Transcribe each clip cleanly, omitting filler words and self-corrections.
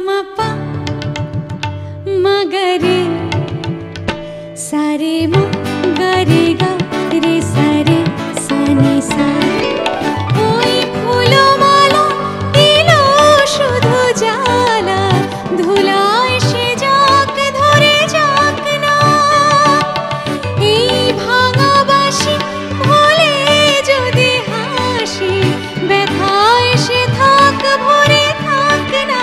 ma pa ma ga re sa re ma ga re ga re sa re sa ni sa ওই ফুলো মালা দিল শুধু জ্বালা ধুলায় সে যাক ধরে যাক না এই ভাঙা বাঁশি ভোলে যদি হাসি ব্যথায় সে থাক ভরে থাক না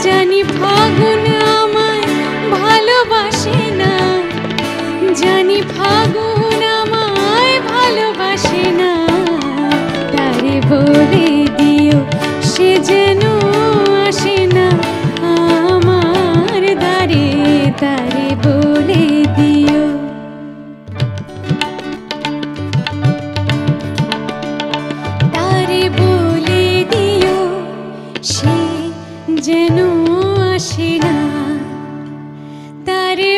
জানি ফাগুন আমায় ভালোবাসে না জানি ফাগুন আমায় ভালোবাসে না তারে বলে দিও সে যেন আসে না আমার দ্বারে তারে বলে দিও তারে বলে দিও সে যেন আসে না তারে